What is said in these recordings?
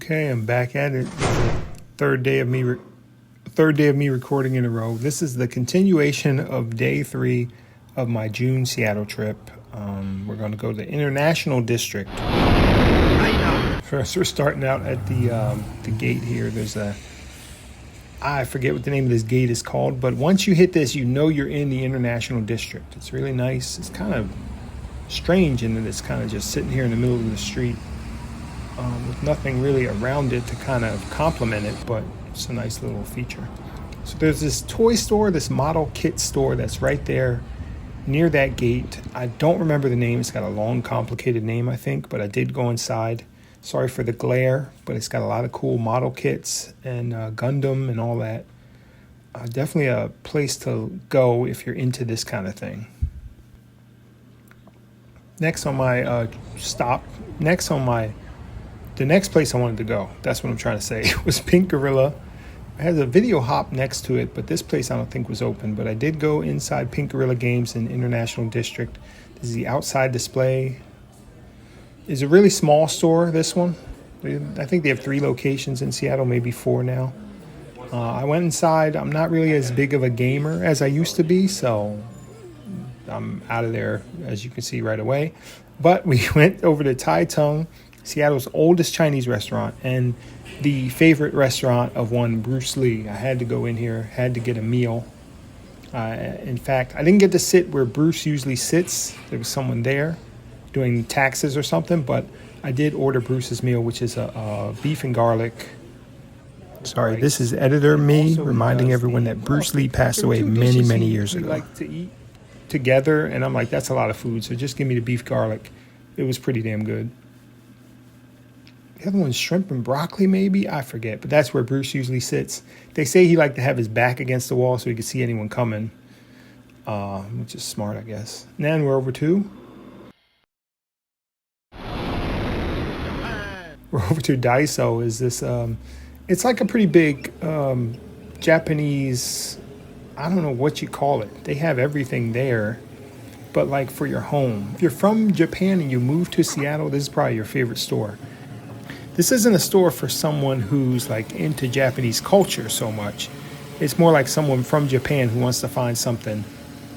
Okay, I'm back at it. Third day of me recording in a row. This is the continuation of day 3 of my June Seattle trip. We're going to go to the International District. First, we're starting out at the gate here. There's I forget what the name of this gate is called, but once you hit this, you know you're in the International District. It's really nice. It's kind of strange in that it's kind of just sitting here in the middle of the street with nothing really around it to kind of complement it, but it's a nice little feature. So there's this toy store, this model kit store that's right there near that gate. I don't remember the name. It's got a long, complicated name, I think, but I did go inside. Sorry for the glare, but it's got a lot of cool model kits and Gundam and all that. Definitely a place to go if you're into this kind of thing. Next on my the next place I wanted to go, that's what I'm trying to say, was Pink Gorilla. I had a video hop next to it, but this place I don't think was open. But I did go inside Pink Gorilla Games in International District. This is the outside display. It's a really small store, this one. I think they have 3 locations in Seattle, maybe 4 now. I went inside. I'm not really as big of a gamer as I used to be, so I'm out of there, as you can see right away. But we went over to Tai Tung, Seattle's oldest Chinese restaurant, and the favorite restaurant of one Bruce Lee. I had to go in here, had to get a meal. In fact, I didn't get to sit where Bruce usually sits. There was someone there doing taxes or something, but I did order Bruce's meal, which is a beef and garlic. Sorry, this is editor me reminding everyone that Bruce Lee passed away many years ago. We like to eat together, and I'm like, that's a lot of food, so just give me the beef garlic. It was pretty damn good. The other one's shrimp and broccoli, maybe? I forget, but that's where Bruce usually sits. They say he liked to have his back against the wall so he could see anyone coming, which is smart, I guess. And then we're over to Daiso. Is this it's like a pretty big Japanese, I don't know what you call it. They have everything there, but like for your home. If you're from Japan and you move to Seattle, this is probably your favorite store. This isn't a store for someone who's like into Japanese culture so much. It's more like someone from Japan who wants to find something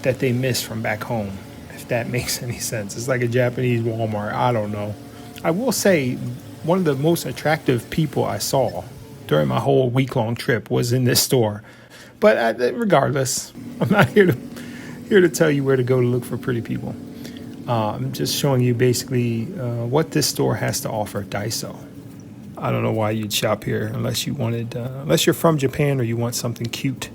that they miss from back home, if that makes any sense. It's like a Japanese Walmart. I don't know. I will say one of the most attractive people I saw during my whole week-long trip was in this store. But regardless, I'm not here to tell you where to go to look for pretty people. I'm just showing you basically what this store has to offer, Daiso. I don't know why you'd shop here unless you're from Japan or you want something cute.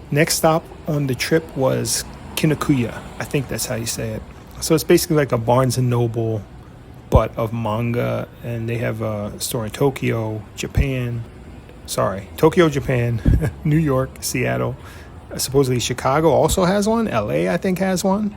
Next stop on the trip was Kinokuniya. I think that's how you say it. So it's basically like a Barnes & Noble, but of manga, and they have a store in Tokyo, Japan, New York, Seattle. Supposedly Chicago also has one. LA, I think, has one.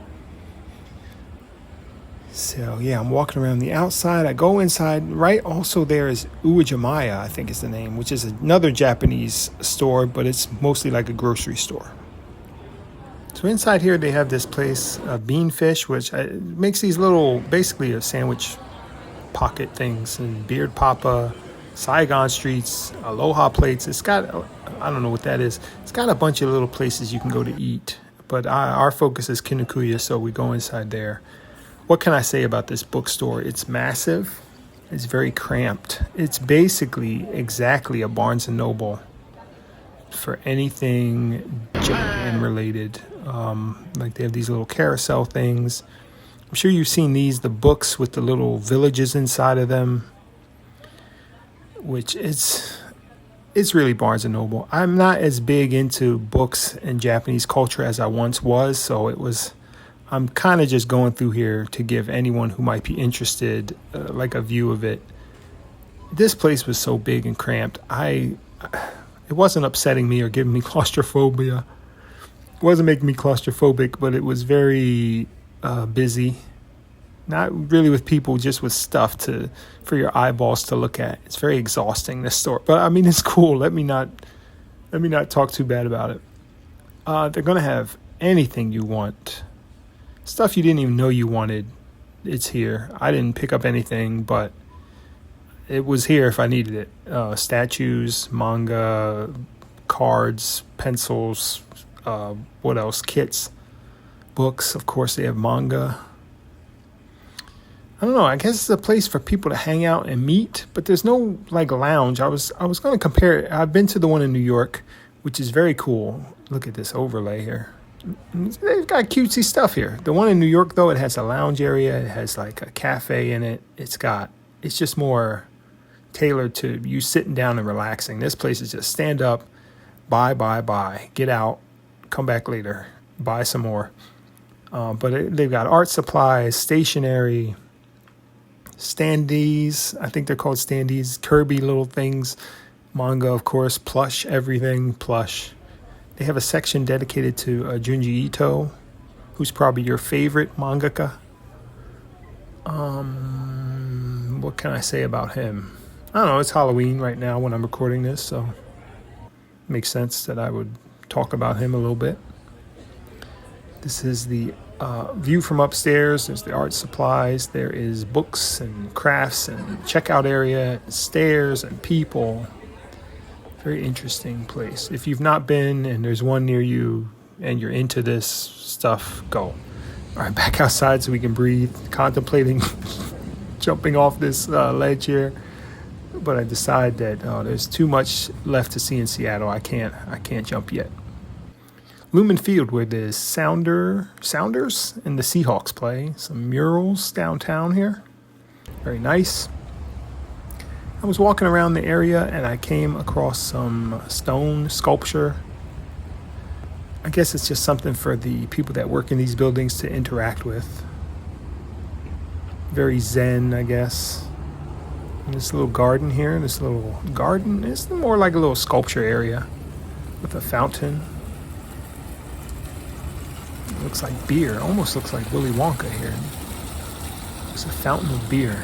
So, yeah, I'm walking around the outside. I go inside. Right also there is Uwajimaya, I think is the name, which is another Japanese store, but it's mostly like a grocery store. So inside here they have this place, Beanfish, which makes these little, basically a sandwich pocket things, and Beard Papa, Saigon Streets, Aloha Plates. It's got, I don't know what that is. It's got a bunch of little places you can go to eat. But our focus is Kinokuniya, so we go inside there. What can I say about this bookstore? It's massive. It's very cramped. It's basically exactly a Barnes & Noble for anything Japan related. Like they have these little carousel things. I'm sure you've seen these, the books with the little villages inside of them, which it's really Barnes & Noble. I'm not as big into books and Japanese culture as I once was, so I'm kind of just going through here to give anyone who might be interested like a view of it. This place was so big and cramped. It wasn't upsetting me or giving me claustrophobia. It wasn't making me claustrophobic, but it was very busy. Not really with people, just with stuff for your eyeballs to look at. It's very exhausting, this store. But I mean, it's cool. Let me not talk too bad about it. They're gonna have anything you want. Stuff you didn't even know you wanted. It's here. I didn't pick up anything, but it was here if I needed it. Statues, manga, cards, pencils, what else? Kits, books. Of course, they have manga. I don't know. I guess it's a place for people to hang out and meet, but there's no like lounge. I was going to compare it. I've been to the one in New York, which is very cool. Look at this overlay here. They've got cutesy stuff here. The one in New York, though, it has a lounge area. It has like a cafe in it. It's just more tailored to you sitting down and relaxing. This place is just stand up, buy, get out, come back later, buy some more. But they've got art supplies, stationery, standees. I think they're called standees. Kirby little things. Manga, of course. Plush, everything plush. They have a section dedicated to Junji Ito, who's probably your favorite mangaka. What can I say about him? I don't know. It's Halloween right now when I'm recording this, so it makes sense that I would talk about him a little bit. This is the view from upstairs. There's the art supplies. There is books and crafts and checkout area, stairs and people. Very interesting place. If you've not been and there's one near you and you're into this stuff, go. All right, back outside so we can breathe. Contemplating jumping off this ledge here, but I decide that there's too much left to see in Seattle. I can't jump yet. Lumen Field, where the Sounders and the Seahawks play. Some murals downtown here. Very nice. I was walking around the area and I came across some stone sculpture. I guess it's just something for the people that work in these buildings to interact with. Very zen, I guess. And this little garden here, it's more like a little sculpture area with a fountain. It looks like beer, almost looks like Willy Wonka here. It's a fountain of beer.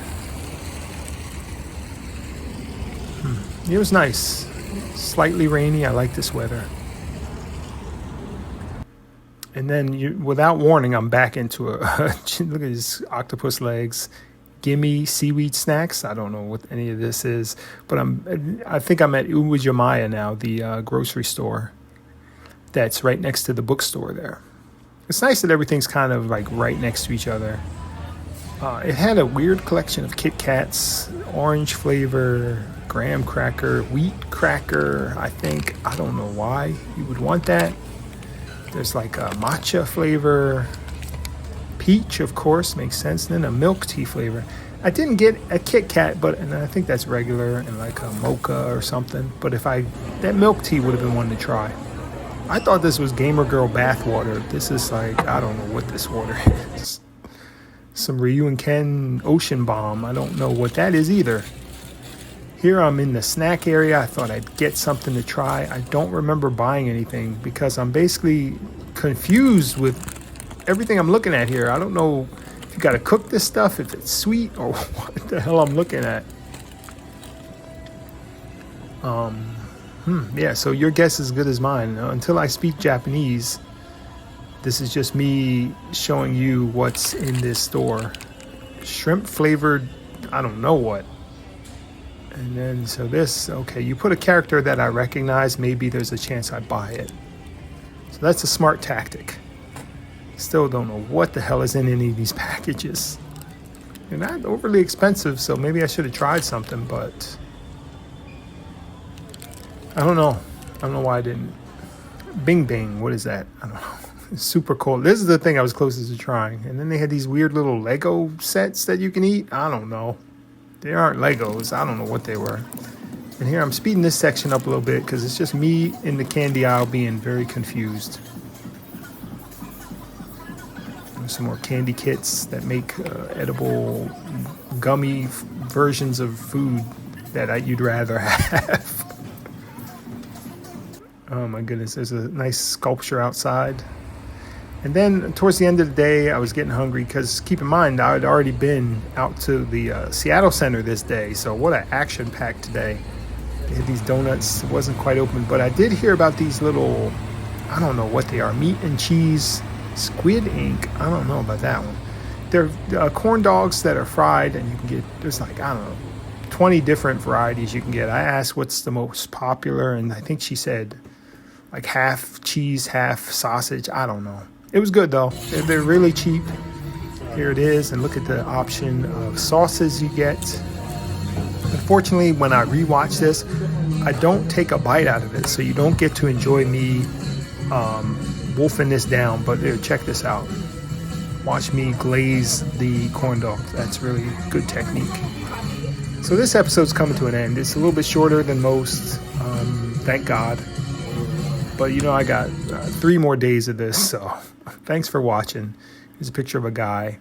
It was nice. Slightly rainy. I like this weather. And then, without warning, I'm back into look at these octopus legs. Gimme seaweed snacks. I don't know what any of this is, but I think I'm at Uwajimaya now, the grocery store that's right next to the bookstore there. It's nice that everything's kind of like right next to each other. It had a weird collection of Kit Kats, orange flavor, graham cracker, wheat cracker, I think. I don't know why you would want that. There's like a matcha flavor, peach, of course, makes sense, and then a milk tea flavor. I didn't get a Kit Kat, and I think that's regular, and like a mocha or something. But that milk tea would have been one to try. I thought this was Gamer Girl bath water. This is like, I don't know what this water is. Some Ryu and Ken Ocean Bomb. I don't know what that is either. Here I'm in the snack area. I thought I'd get something to try. I don't remember buying anything because I'm basically confused with everything I'm looking at here. I don't know if you got to cook this stuff, if it's sweet, or what the hell I'm looking at. Yeah, so your guess is as good as mine. Until I speak Japanese, this is just me showing you what's in this store. Shrimp flavored, I don't know what. And then, so this, okay, you put a character that I recognize, maybe there's a chance I buy it. So that's a smart tactic. Still don't know what the hell is in any of these packages. They're not overly expensive, so maybe I should have tried something, but I don't know. I don't know why I didn't. Bing Bing, what is that? I don't know. It's super cool. This is the thing I was closest to trying. And then they had these weird little Lego sets that you can eat. I don't know. They aren't Legos. I don't know what they were. And here I'm speeding this section up a little bit because it's just me in the candy aisle being very confused. There's some more candy kits that make edible gummy versions of food that you'd rather have. Oh my goodness, there's a nice sculpture outside. And then towards the end of the day, I was getting hungry because keep in mind, I had already been out to the Seattle Center this day. So what an action-packed day. They had these donuts. It wasn't quite open, but I did hear about these little, I don't know what they are, meat and cheese, squid ink. I don't know about that one. They're corn dogs that are fried, and you can get, there's like, I don't know, 20 different varieties you can get. I asked what's the most popular, and I think she said like half cheese, half sausage. I don't know. It was good though. They're really cheap. Here it is, and look at the option of sauces you get. Unfortunately, when I rewatch this, I don't take a bite out of it, so you don't get to enjoy me wolfing this down. But check this out. Watch me glaze the corn dog. That's really good technique. So this episode's coming to an end. It's a little bit shorter than most, thank God. But I got 3 more days of this, so thanks for watching. Here's a picture of a guy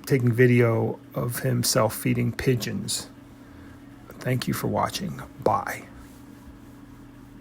taking video of himself feeding pigeons. Thank you for watching. Bye.